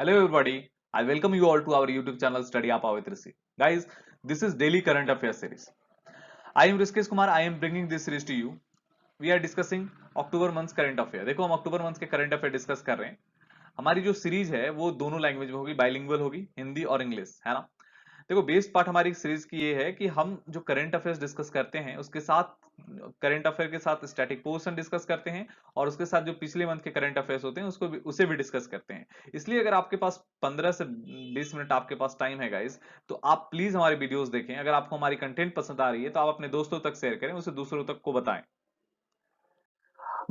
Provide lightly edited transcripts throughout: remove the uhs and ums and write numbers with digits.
Hello everybody, I welcome you all to our YouTube channel Study Up with Rishi. Guys, this is daily current affairs series. I am Rishikesh Kumar, I am bringing this series to you. We are discussing October month's current affair. देखो हम अक्टूबर month के current affair discuss कर रहे हैं. हमारी जो series है वो दोनों लैंग्वेज में होगी, बाइलिंगुअल होगी, हिंदी और इंग्लिश, है ना. देखो बेस्ट पार्ट हमारी सीरीज की ये है कि हम जो करंट अफेयर्स डिस्कस करते हैं उसके साथ करंट अफेयर के साथ स्टैटिक पोर्शन डिस्कस करते हैं और उसके साथ जो पिछले मंथ के करंट अफेयर्स होते हैं उसे भी डिस्कस करते हैं. इसलिए अगर आपके पास 15 से 20 मिनट आपके पास टाइम है गाइस, तो आप प्लीज हमारी वीडियोस देखें. अगर आपको हमारी कंटेंट पसंद आ रही है तो आप अपने दोस्तों तक शेयर करें, उसे दूसरों तक को बताएं.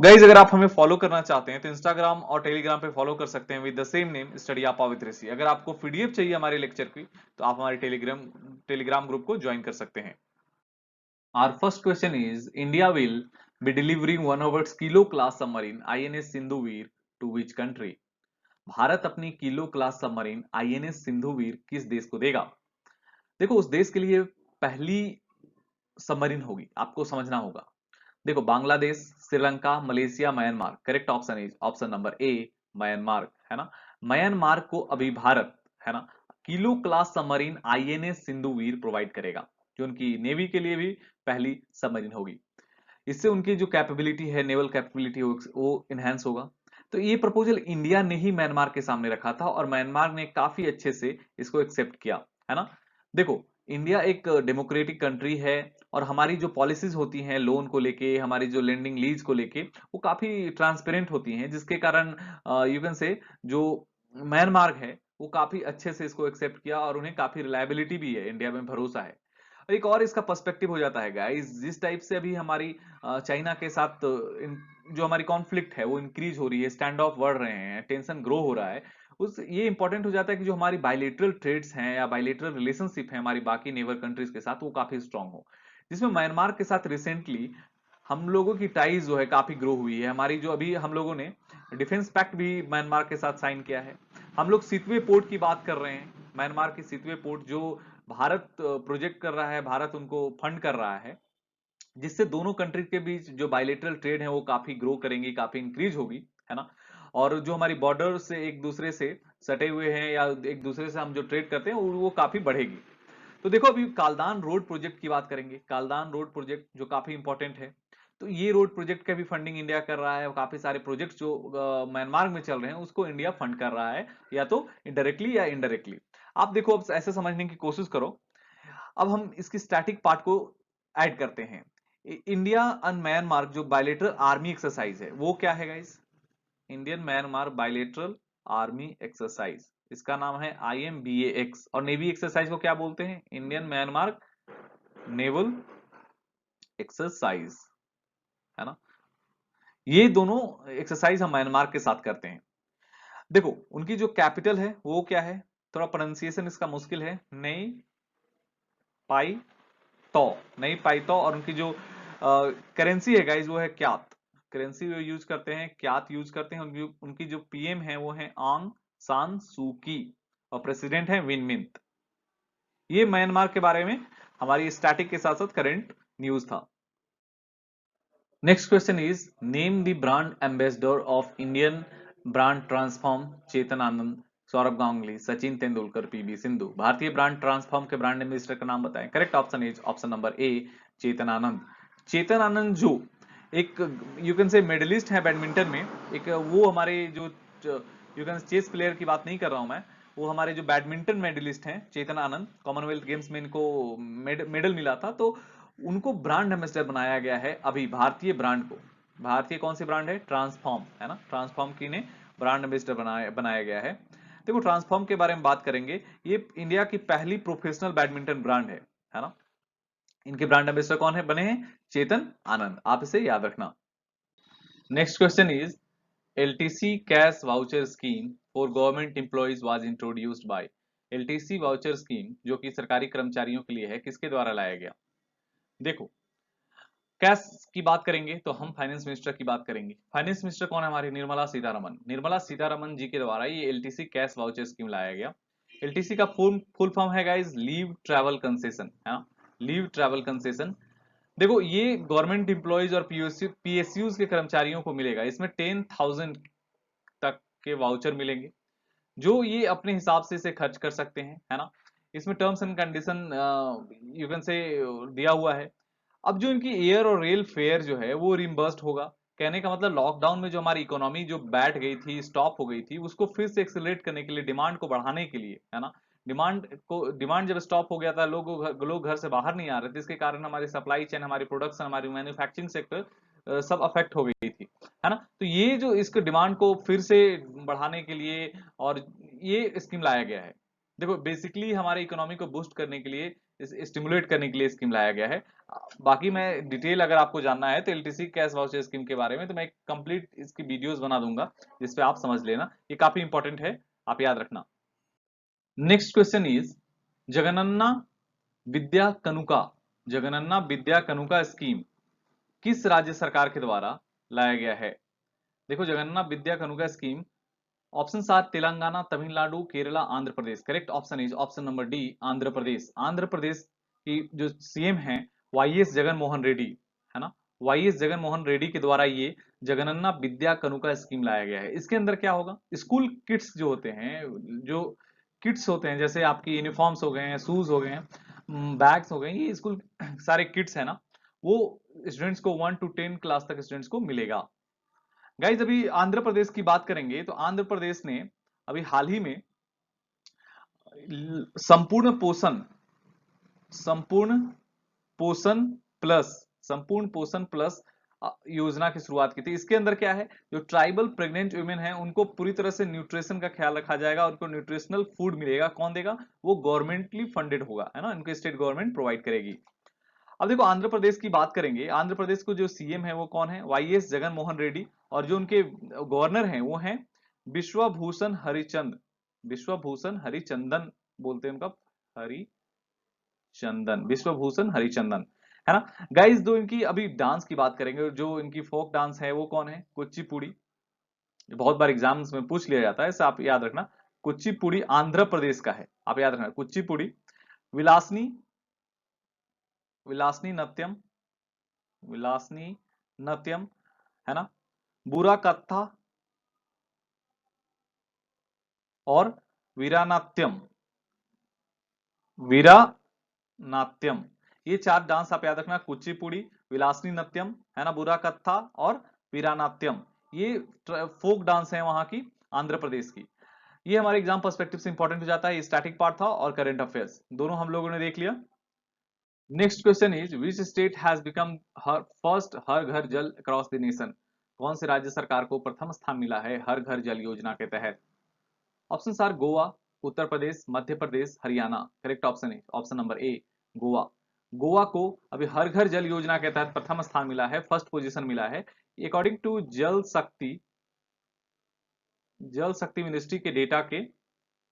गाइज अगर आप हमें फॉलो करना चाहते हैं तो इंस्टाग्राम और टेलीग्राम पे फॉलो कर सकते हैं with the same name study आपा विद ऋषि. अगर आपको पीडीएफ चाहिए हमारे लेक्चर की तो आप हमारे टेलीग्राम ग्रुप को ज्वाइन कर सकते हैं. Our first question is India will be delivering one of its Kilo class submarine INS Sindhuveer to which country? Bharat अपनी kilo class submarine INS Sindhuvir किस देश को देगा? देखो उस देश के लिए पहली सबमरीन होगी, आपको समझना होगा. देखो Bangladesh, Sri Lanka, Malaysia, Myanmar. Correct option is option number A Myanmar, है ना. म्यांमार को अभी भारत, है ना, kilo class submarine INS Sindhuvir provide करेगा, जो उनकी नेवी के लिए भी पहली सबमरीन होगी. इससे उनकी जो कैपेबिलिटी है, नेवल कैपेबिलिटी, वो इनहेंस होगा. तो ये प्रपोजल इंडिया ने ही म्यांमार के सामने रखा था और म्यांमार ने काफी अच्छे से इसको एक्सेप्ट किया, है ना. देखो इंडिया एक डेमोक्रेटिक कंट्री है और हमारी जो पॉलिसीज होती हैं लोन को लेके, हमारी जो लेंडिंग लीज को लेके, वो काफी ट्रांसपेरेंट होती हैं, जिसके कारण यू कैन से जो म्यांमार है वो काफी अच्छे से इसको एक्सेप्ट किया और उन्हें काफी रिलायबिलिटी भी है, इंडिया में भरोसा है. एक और इसका पर्सपेक्टिव हो जाता है गाइस, जिस टाइप से अभी हमारी चाइना के साथ जो हमारी कॉन्फ्लिक्ट है वो इंक्रीज हो रही है, स्टैंड ऑफ बढ़ रहे हैं, टेंशन ग्रो हो रहा है, उस ये इंपॉर्टेंट हो जाता है कि जो हमारी बायलेटरल ट्रेड्स हैं या बायलेटरल रिलेशनशिप है हमारी बाकी नेबर कंट्रीज के साथ, वो काफी स्ट्रांग हो. जिसमें म्यांमार के साथ रिसेंटली हम लोगों की टाइज जो है काफी ग्रो हुई है. हमारी जो अभी हम लोगों ने डिफेंस पैक्ट भी म्यांमार के साथ साइन किया है. हम लोग सितवे पोर्ट की बात कर रहे हैं, म्यांमार की सितवे पोर्ट जो भारत प्रोजेक्ट कर रहा है, भारत उनको फंड कर रहा है, जिससे दोनों कंट्री के बीच जो बायलेटरल ट्रेड है वो काफी ग्रो करेंगी, काफी इंक्रीज होगी, है ना. और जो हमारी बॉर्डर से एक दूसरे से सटे हुए हैं या एक दूसरे से हम जो ट्रेड करते हैं वो काफी बढ़ेगी. तो देखो अभी कालदान रोड प्रोजेक्ट की बात करेंगे. कालदान रोड प्रोजेक्ट जो काफी इंपॉर्टेंट है, तो ये रोड प्रोजेक्ट का भी फंडिंग इंडिया कर रहा है. काफी सारे प्रोजेक्ट जो म्यांमार में चल रहे हैं उसको इंडिया फंड कर रहा है, या तो डायरेक्टली या इनडायरेक्टली. आप देखो अब ऐसे समझने की कोशिश करो. अब हम इसकी स्टैटिक पार्ट को ऐड करते हैं. इंडिया एंड म्यांमार जो बायलेटरल आर्मी एक्सरसाइज है वो क्या है guys? Indian Myanmar bilateral army exercise, इसका नाम है IMBAX. और नेवी एक्सरसाइज को क्या बोलते हैं? इंडियन म्यांमार नेवल एक्सरसाइज, है ना. ये दोनों एक्सरसाइज हम म्यांमार के साथ करते हैं. देखो उनकी जो कैपिटल है वो क्या है, थोड़ा प्रोनाउंसिएशन इसका मुश्किल है, नई पाई तो, नई पाई तो. और उनकी जो करेंसी है गाइज वो है क्यात. करेंसी वो यूज करते हैं, क्यात यूज करते हैं. उनकी जो पीएम है वो है आंग सान सू की और प्रेसिडेंट है विन मिंट. ये म्यांमार के बारे में हमारी स्टैटिक के साथ साथ करंट न्यूज था. Next question is name the brand ambassador of Indian brand transform. Chetan Anand, Saurabh Ganguly, Sachin Tendulkar, PV Sindhu. भारतीय ब्रांड ट्रांसफॉर्म के ब्रांड एम्बेसडर का नाम बताएं. Correct option is option number A Chetan Anand. Chetan Anand जो एक यू कैन से मेडलिस्ट है बैडमिंटन में, एक वो हमारे जो यू कैन चेस प्लेयर की बात नहीं कर रहा हूं मैं, वो हमारे जो बैडमिंटन मेडलिस्ट हैं चेतन आनंद. कॉमनवेल्थ गेम्स में इनको मेडल मिला था, तो उनको ब्रांड एम्बेसडर बनाया गया है अभी भारतीय ब्रांड को. भारतीय कौन सी ब्रांड है? ट्रांसफॉर्म, है ना. ट्रांसफॉर्म की ने ब्रांड एम्बेसडर बनाया गया है. देखो ट्रांसफॉर्म के बारे में बात करेंगे, ये इंडिया की पहली प्रोफेशनल बैडमिंटन ब्रांड है ना. इनके ब्रांड एम्बेसडर कौन है बने हैं? चेतन आनंद. आप इसे याद रखना. Next question is LTC cash voucher scheme for government employees was introduced by. LTC voucher scheme जो कि सरकारी कर्मचारियों के लिए है, किसके द्वारा लाया गया? देखो कैश की बात करेंगे तो हम फाइनेंस मिनिस्टर की बात करेंगे. फाइनेंस मिनिस्टर कौन है हमारी? निर्मला सीतारमन. निर्मला सीतारमन जी के द्वारा ये LTC कैश वाउचर स्कीम लाया गया. LTC का फुल फॉर्म है गाइस लीव ट्रैवल कंसेशन, है ना. Leave travel concession. देखो ये गवर्नमेंट इंप्लॉइज और PSUs के कर्मचारियों को मिलेगा. इसमें 10,000 तक के वाउचर मिलेंगे. जो ये अपने हिसाब से इसे खर्च कर सकते हैं, है ना। इसमें terms and condition you can से दिया हुआ है। अब जो इनकी एयर और रेल फेयर जो है वो रिम्बर्स्ड होगा। कहने का मतलब लॉकडाउन में जो हमारी इकोनॉमी जो बैठ गई थी, स्टॉप हो गई थी, उसको फिर से एक्सेलरेट करने के लिए, डिमांड को बढ़ाने के लिए, है ना। डिमांड जब स्टॉप हो गया था, लोग घर से बाहर नहीं आ रहे थे, इसके कारण हमारी सप्लाई चेन, हमारी प्रोडक्शन, हमारी मैन्युफैक्चरिंग सेक्टर सब अफेक्ट हो गई थी, है ना। तो ये जो इसको डिमांड को फिर से बढ़ाने के लिए और ये स्कीम लाया गया है। देखो बेसिकली हमारे इकोनॉमी को बूस्ट करने के लिए, स्टिमुलेट करने के लिए स्कीम लाया गया है। बाकी मैं डिटेल अगर आपको जानना है तो एलटीसी कैश वाउचर स्कीम के बारे में, तो मैं एक कंप्लीट इसकी वीडियोस बना दूंगा जिसपे आप समझ लेना, ये काफी इंपॉर्टेंट है, आप याद रखना। Next question is Jagananna Vidya Kanuka, Jagananna Vidya Kanuka scheme किस राज्य सरकार के द्वारा लाया गया है। देखो Jagannath Vidya Kanuka scheme, option are Telangana, Tamil Nadu, Kerala, Andhra Pradesh. Correct option is option number D, Andhra Pradesh. Andhra Pradesh की जो सीएम है वाईएस जगन मोहन रेड्डी, है ना। वाईएस जगन मोहन रेड्डी के द्वारा ये जगनन्ना विद्या कनुका स्कीम लाया गया है। इसके अंदर क्या होगा, स्कूल किट्स जो होते हैं, जो किट्स होते हैं, जैसे आपकी यूनिफॉर्म्स हो गए हैं, शूज हो गए हैं, बैग्स हो गए, ये स्कूल सारे किट्स है ना, वो स्टूडेंट्स को 1 to 10 क्लास तक स्टूडेंट्स को मिलेगा। गाइज अभी आंध्र प्रदेश की बात करेंगे तो आंध्र प्रदेश ने अभी हाल ही में संपूर्ण पोषण, संपूर्ण पोषण प्लस, संपूर्ण पोषण प्लस योजना की शुरुआत की थी। इसके अंदर क्या है, जो ट्राइबल प्रेग्नेंट वुमेन है उनको पूरी तरह से न्यूट्रिशन का ख्याल रखा जाएगा, उनको न्यूट्रिशनल फूड मिलेगा। कौन देगा, वो गवर्नमेंटली फंडेड होगा, है ना, इनको स्टेट गवर्नमेंट प्रोवाइड करेगी। अब देखो आंध्र प्रदेश की बात करेंगे, आंध्र प्रदेश को जो सीएम है वो कौन है, वाईएस जगन मोहन रेड्डी, और जो उनके गवर्नर हैं वो हैं विश्वभूषण हरिचंद, विश्वभूषण हरिचंदन बोलते हैं उनका, हरिचंदन, विश्वभूषण हरिचंदन, है ना। गाइस जो इनकी अभी डांस की बात करेंगे, जो इनकी फोक डांस है वो कौन है, कुचिपुड़ी। बहुत बार एग्जाम्स में पूछ लिया जाता है, इसे आप याद रखना। कुचिपुड़ी आंध्र प्रदेश का है, आप याद रखना कुचिपुड़ी। विलासनी, विलासनी नृत्यम, विलासनी नृत्यम, है ना। बुरा कत्था और वीरानाट्यम, वीरानाट्यम, ये चार डांस आप याद रखना, कुचिपुड़ी, विलासनी नृत्यम, है ना, बुरा कत्था और वीरानाट्यम, ये फोक डांस है वहां की, आंध्र प्रदेश की। ये हमारे एग्जाम पर्सपेक्टिव से इंपॉर्टेंट हो जाता है, ये स्टैटिक पार्ट था और करंट अफेयर्स दोनों हम लोगों ने देख लिया। Next question is which state has become first Har Ghar Jal across the nation, कौन से राज्य सरकार को प्रथम स्थान मिला है हर घर जल योजना के तहत। Option are Goa, Uttar Pradesh, Madhya Pradesh, Haryana. Correct option है option number A, Goa. Goa को अभी हर घर जल योजना के तहत प्रथम स्थान मिला है, फर्स्ट पोजीशन मिला है। अकॉर्डिंग टू जल शक्ति, जल शक्ति मिनिस्ट्री के डेटा के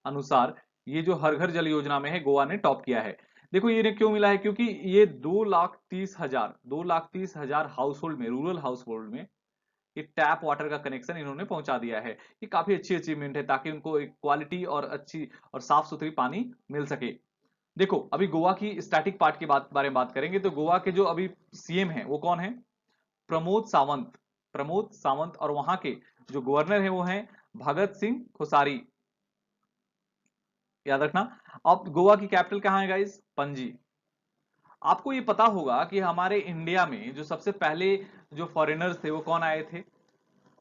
अनुसार ये जो हर घर जल योजना में है गोवा ने टॉप किया है। देखो ये क्यों मिला है, क्योंकि ये 2,30,000, 2,30,000 हाउस होल्ड में, रूरल हाउस होल्ड में ये टैप वाटर का कनेक्शन इन्होंने पहुंचा दिया है। ये काफी अच्छी अचीवमेंट है, ताकि उनको एक क्वालिटी और अच्छी और साफ सुथरी पानी मिल सके। देखो अभी गोवा की स्टैटिक पार्ट के बारे में बात करेंगे तो गोवा के जो अभी सीएम है वो कौन है, प्रमोद सावंत, प्रमोद सावंत, और वहां के जो गवर्नर है वो है भगत सिंह खुसारी, याद रखना। अब गोवा की कैपिटल कहां है गाइस, पणजी। आपको ये पता होगा कि हमारे इंडिया में जो सबसे पहले जो फॉरेनर्स थे वो कौन आए थे,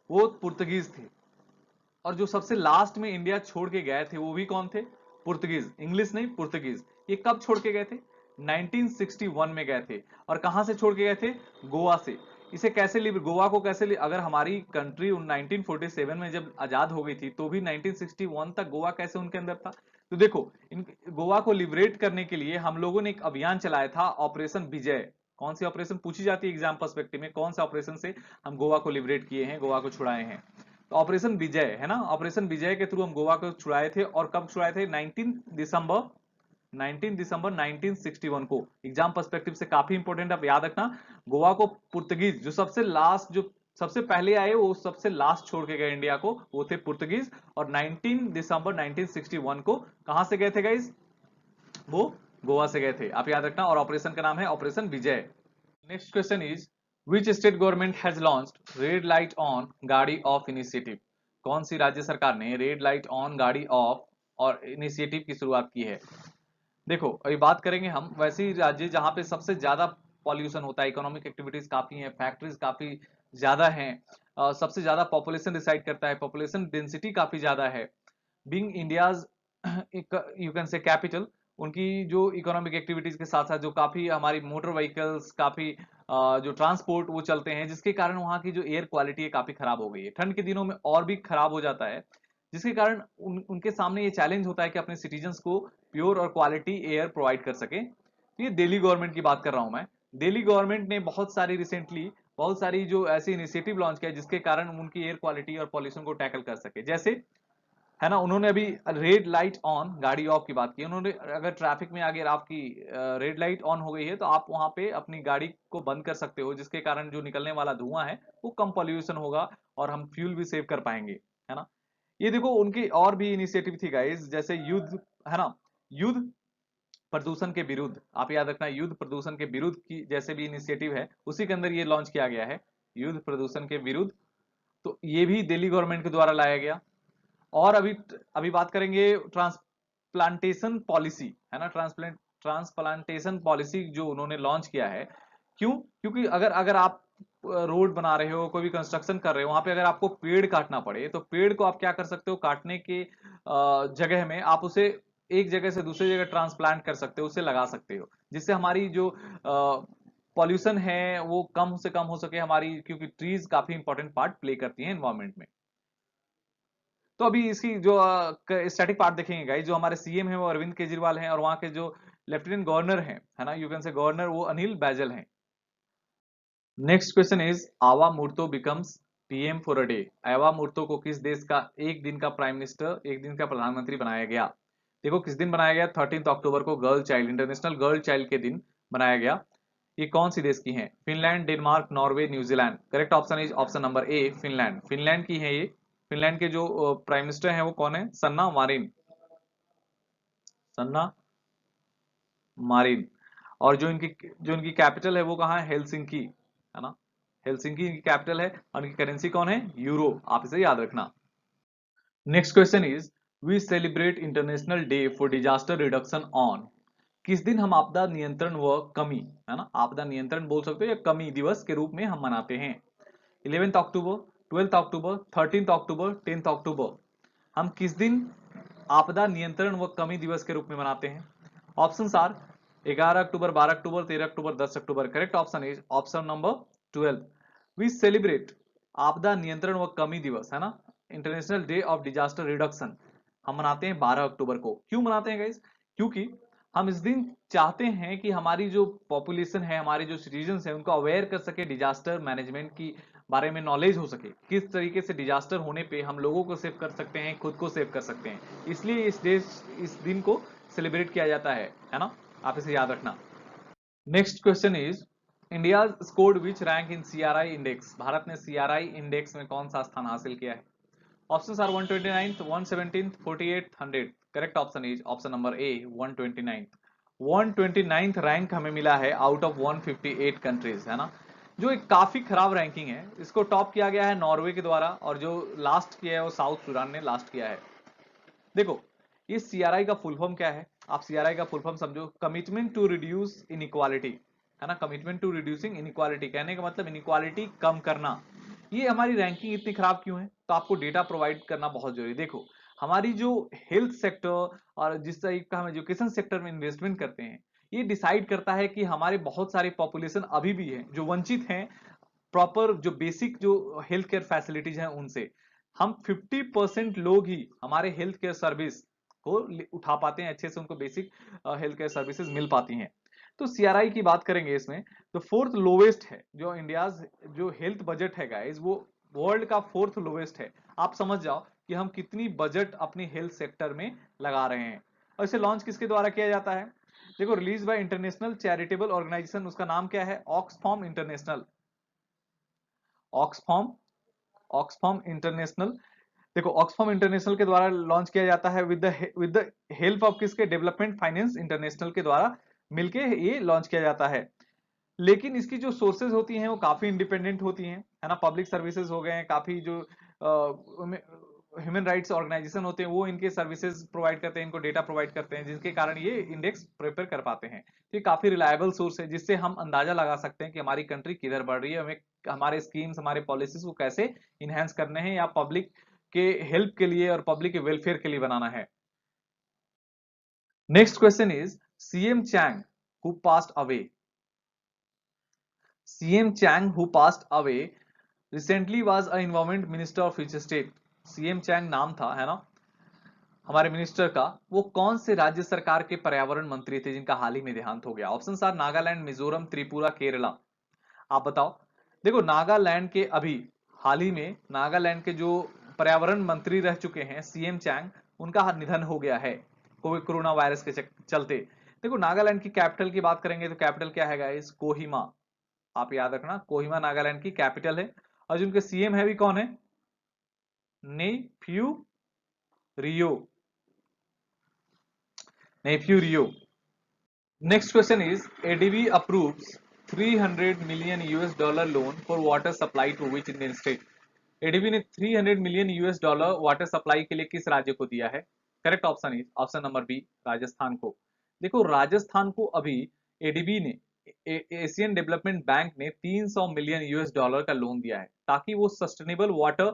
वो पुर्तगीज थे। और जो सबसे लास्ट में इंडिया छोड़ के गए थे वो भी कौन थे, पुर्तगीज, इंग्लिश नहीं पुर्तगीज। ये कब छोड़ के गए थे, 1961 में गए थे। और कहां से छोड़ के गए थे, गोवा से। इसे कैसे गोवा को कैसे अगर हमारी कंट्री 1947 में जब आजाद हो गई थी तो भी 1961 तक गोवा कैसे उनके अंदर था। तो देखो इन गोवा को लिबरेट करने के लिए हम लोगों ने एक अभियान चलाया था, ऑपरेशन विजय। कौन सी ऑपरेशन पूछी जाती है एग्जाम पर्सपेक्टिव में, कौन सा ऑपरेशन से हम गोवा को लिबरेट किए हैं, गोवा को छुड़ाए हैं। तो ऑपरेशन विजय है ना, ऑपरेशन विजय के थ्रू हम गोवा को छुड़ाए थे। और कब छुड़ाए थे, 19 दिसंबर 1961 को। एग्जाम पर्सपेक्टिव से काफी इंपॉर्टेंट, आप याद रखना। गोवा को पुर्तगीज, जो सबसे लास्ट, जो सबसे पहले आए वो सबसे लास्ट छोड़ के गए इंडिया को, वो थे पुर्तगीज। और 19 दिसंबर 1961 को कहां से गए थे गाइस, वो गोवा से गए थे, आप याद रखना। और ऑपरेशन का नाम है operation Vijay. Next question is which state government has launched red light on गाड़ी ऑफ इनिशिएटिव, कौन सी राज्य सरकार ने रेड लाइट ऑन गाड़ी ऑफ और इनिशिएटिव की शुरुआत की है? देखो अभी बात करेंगे हम वैसे ही राज्य जहां पे सबसे ज्यादा पॉल्यूशन होता है, इकोनॉमिक एक्टिविटीज काफी हैं, फैक्ट्रीज काफी ज्यादा हैं, सबसे ज्यादा पॉपुलेशन डिसाइड करता है, पॉपुलेशन डेंसिटी काफी ज्यादा है, बीइंग इंडियाज यू कैन से कैपिटल, उनकी जो इकोनॉमिक एक्टिविटीज के साथ साथ जो काफी हमारी मोटर व्हीकल्स, काफी जो ट्रांसपोर्ट वो चलते हैं, जिसके कारण वहाँ की जो एयर क्वालिटी है काफी खराब हो गई है, ठंड के दिनों में और भी खराब हो जाता है, जिसके कारण उनके सामने ये चैलेंज होता है कि अपने सिटीजन्स को प्योर और क्वालिटी एयर प्रोवाइड कर सके। तो ये दिल्ली गवर्नमेंट की बात कर रहा हूं मैं। दिल्ली गवर्नमेंट ने बहुत सारी रिसेंटली बहुत सारी जो ऐसे इनिशिएटिव लॉन्च किया जिसके कारण उनकी एयर क्वालिटी और पॉल्यूशन को टैकल कर सके। जैसे है ना, उन्होंने अभी रेड लाइट ऑन गाड़ी ऑफ की बात की। उन्होंने अगर ट्रैफिक में अगर आपकी रेड लाइट ऑन हो गई है तो आप वहां पे अपनी गाड़ी को बंद कर सकते हो, जिसके कारण जो निकलने वाला धुआं है वो कम पॉल्यूशन होगा और हम फ्यूल भी सेव कर पाएंगे, है ना। ये देखो उनकी और भी इनिशिएटिव थी गाइस, जैसे युद्ध, है ना, युद्ध प्रदूषण के विरुद्ध, आप याद रखना, युद्ध प्रदूषण के विरुद्ध की जैसे भी इनिशिएटिव है उसी के अंदर ये लॉन्च किया गया है, युद्ध प्रदूषण के विरुद्ध। तो ये भी दिल्ली गवर्नमेंट के द्वारा लाया गया। और अभी अभी बात करेंगे ट्रांसप्लांटेशन पॉलिसी, है ना, ट्रांसप्लांटेशन पॉलिसी जो उन्होंने लॉन्च किया है। क्यों? क्योंकि अगर अगर आप रोड बना रहे हो, कोई भी कंस्ट्रक्शन कर रहे हो, वहां पे अगर आपको पेड़ काटना पड़े तो पेड़ को आप क्या कर सकते हो, काटने के जगह में आप उसे एक जगह से दूसरी जगह ट्रांसप्लांट कर सकते हो, उसे लगा सकते हो, जिससे हमारी जो पॉल्यूशन है वो कम से कम हो सके हमारी, क्योंकि ट्रीज काफी इंपॉर्टेंट पार्ट प्ले करती हैं एनवायरमेंट में। तो अभी इसकी जो स्टैटिक पार्ट देखेंगे गाइस, जो हमारे सीएम है वो अरविंद केजरीवाल हैं और वहां के जो लेफ्टिनेंट गवर्नर हैं, है ना, यू कैन से गवर्नर, वो अनिल बैजल हैं। Next question is Ava Murto becomes PM for a day. Ava Murto को किस देश का एक दिन का प्राइम मिनिस्टर, एक दिन का प्रधानमंत्री बनाया गया? देखो किस दिन बनाया गया, 13 अक्टूबर को, girl child, international girl child के दिन बनाया गया। ये कौन सी देश की है? Finland, Denmark, Norway, New Zealand. Correct option is option number A, Finland. Finland की है ये। फिनलैंड के जो प्राइम मिनिस्टर हैं वो कौन है? सन्ना मारिन, सन्ना मारिन। और जो इनकी कैपिटल है वो कहाँ है? हेलसिंकी, है ना, हेलसिंकी इनकी कैपिटल है। और इनकी करेंसी कौन है? यूरो, आप इसे याद रखना। Next question is we celebrate international day for disaster reduction on. किस दिन हम आपदा नियंत्रण व कमी, है ना, आपदा नियंत्रण बोल सकते हो या कमी दिवस के रूप में हम मनाते हैं? 11 अक्टूबर, 12 अक्टूबर, 13 अक्टूबर, 10 अक्टूबर। हम किस दिन आपदा नियंत्रण व कमी दिवस के रूप में मनाते हैं? Option are 11 October, 12 October, 13 October, 10 October. Correct option is option number 12। We celebrate आपदा नियंत्रण व कमी दिवस, है ना, international day of disaster reduction, हम मनाते हैं 12 अक्टूबर को। क्यों मनाते हैं गाइस? क्योंकि हम इस दिन चाहते हैं कि हमारी जो पॉपुलेशन है, हमारे जो सिटीजन है, उनको अवेयर कर सके डिजास्टर मैनेजमेंट की बारे में, नॉलेज हो सके किस तरीके से डिजास्टर होने पे हम लोगों को सेव कर सकते हैं, खुद को सेव कर सकते हैं। इसलिए इस दिन को सेलिब्रेट किया जाता है ना, आप इसे याद रखना। Next question is India scored which rank in CRI index. Bharat ने सीआरआई इंडेक्स में कौन सा स्थान हासिल किया है? Options are 129th, 117th, 48th, 100th। Correct option is option number A, 129th। 129th rank हमें मिला है आउट ऑफ 158 कंट्रीज, है ना, जो एक काफी खराब रैंकिंग है। इसको टॉप किया गया है नॉर्वे के द्वारा, और जो लास्ट किया है वो साउथ सूडान ने लास्ट किया है। देखो ये सीआरआई का फुल फॉर्म क्या है, आप सीआरआई का फुल फॉर्म समझो, कमिटमेंट टू रिड्यूस इनइक्वालिटी, है ना, कमिटमेंट टू रिड्यूसिंग इनइक्वालिटी, कहने का मतलब इनइक्वालिटी कम करना। ये हमारी रैंकिंग इतनी खराब क्यों है? तो आपको डेटा प्रोवाइड करना बहुत जरूरी है। देखो हमारी जो हेल्थ सेक्टर और जिस तरीके का हम एजुकेशन सेक्टर में इन्वेस्टमेंट करते हैं, ये डिसाइड करता है कि हमारे बहुत सारी पॉपुलेशन अभी भी है जो वंचित हैं प्रॉपर जो बेसिक जो हेल्थ केयर फैसिलिटीज हैं उनसे। हम 50% लोग ही हमारे हेल्थ केयर सर्विस को उठा पाते हैं अच्छे से, उनको बेसिक हेल्थ केयर सर्विसेज मिल पाती हैं। तो सीआरआई की बात करेंगे इसमें, तो फोर्थ लोवेस्ट है जो इंडिया जो हेल्थ बजट है गाइस, वो वर्ल्ड का फोर्थ लोवेस्ट है। आप समझ जाओ कि हम कितनी बजट अपनी हेल्थ सेक्टर में लगा रहे हैं। और इसे लॉन्च किसके द्वारा किया जाता है? देखो release by international charitable organisation, उसका नाम क्या है? Oxfam international, Oxfam, Oxfam international. देखो ऑक्सफॉर्म इंटरनेशनल के द्वारा लॉन्च किया जाता है विद द हेल्प ऑफ किसके? डेवलपमेंट फाइनेंस इंटरनेशनल के द्वारा मिलके ये लॉन्च किया जाता है। लेकिन इसकी जो सोर्सेज होती हैं वो काफी इंडिपेंडेंट होती हैं, है ना, पब्लिक सर्विसेज हो गए हैं, काफी जो ह्यूमन राइट्स ऑर्गेनाइजेशन होते हैं वो इनके सर्विसेज प्रोवाइड करते हैं, इनको डेटा प्रोवाइड करते हैं, जिसके कारण ये इंडेक्स प्रिपेयर कर पाते हैं। तो ये काफी रिलायबल सोर्स है जिससे हम अंदाजा लगा सकते हैं कि हमारी कंट्री किधर बढ़ रही है, हमें हमारे स्कीम्स हमारे पॉलिसीज को कैसे इनहेंस करने हैं या पब्लिक के हेल्प के लिए और पब्लिक के वेलफेयर के लिए बनाना है। Next question is CM Chang who passed away, CM Chang who passed away recently was a environment minister of future state. CM Chang नाम था, है ना, हमारे मिनिस्टर का। वो कौन से राज्य सरकार के पर्यावरण मंत्री थे जिनका हाल ही में देहांत हो गया? Option are Nagaland, Mizoram, Tripura, Kerala. आप बताओ। देखो नागालैंड के अभी हाल ही में नागालैंड के जो पर्यावरण मंत्री रह चुके हैं सीएम चैंग, उनका निधन हो गया है कोरोना वायरस के चलते। देखो नागालैंड की कैपिटल की बात करेंगे तो कैपिटल क्या है गाइस? कोहिमा। आप याद रखना, कोहिमा नागालैंड की कैपिटल है। और जिनके सीएम है भी कौन है? नेफ्यू रियो, नेफ्यू रियो। Next question is ADB approves 300 million US dollar loan for water supply to which Indian state? ADB ने 300 million US dollar water supply के लिए किस राज्य को दिया है? Correct option is option number B, Rajasthan को। देखो राजस्थान को अभी एडीबी ने एशियन डेवलपमेंट बैंक ने 300 मिलियन यूएस डॉलर का लोन दिया है ताकि वो सस्टेनेबल वाटर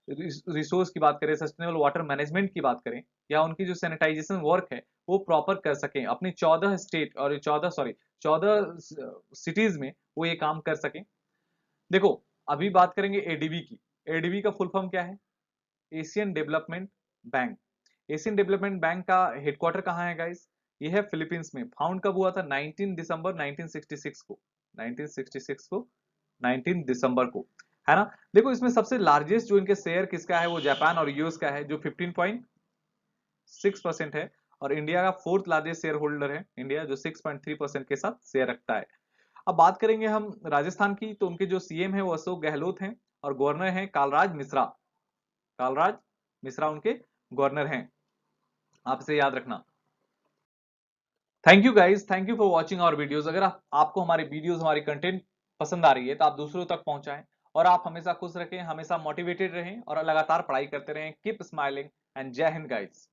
रिसोर्स की बात करें, सस्टेनेबल वाटर मैनेजमेंट की बात करें, या उनकी जो सैनिटाइजेशन वर्क है वो प्रॉपर कर सकें अपनी 14 स्टेट और 14 सिटीज में वो ये काम कर सकें। देखो अभी बात करेंगे एडीबी की। एडीबी का फुल फॉर्म क्या है? Asian development bank. Asian development bank का हेडक्वार्टर कहाँ है गाइस? ये है फिलीपींस में। फाउंड कब हुआ था? 19 दिसंबर 1966 को, 1966 को, 19 दिसंबर को, है ना। देखो इसमें सबसे लार्जेस्ट जो इनके शेयर किसका है? वो जापान और यूएस का है जो 15.6% है, और इंडिया का फोर्थ लार्जेस्ट शेयर होल्डर है इंडिया जो 6.3% के साथ शेयर रखता है। अब बात करेंगे हम राजस्थान की, तो उनके जो सीएम है वो अशोक गहलोत हैं और गवर्नर हैं कालराज मिश्रा। कालराज मिश्रा उनके गवर्नर हैं, आप इसे याद रखना। Thank you guys, thank you for watching our videos. अगर आपको हमारी वीडियोस हमारी कंटेंट पसंद आ रही है तो आप दूसरों तक पहुंचाएं, और आप हमेशा खुश रखें, हमेशा मोटिवेटेड रहें और लगातार पढ़ाई करते रहें। कीप स्माइलिंग एंड जय हिंद गाइज।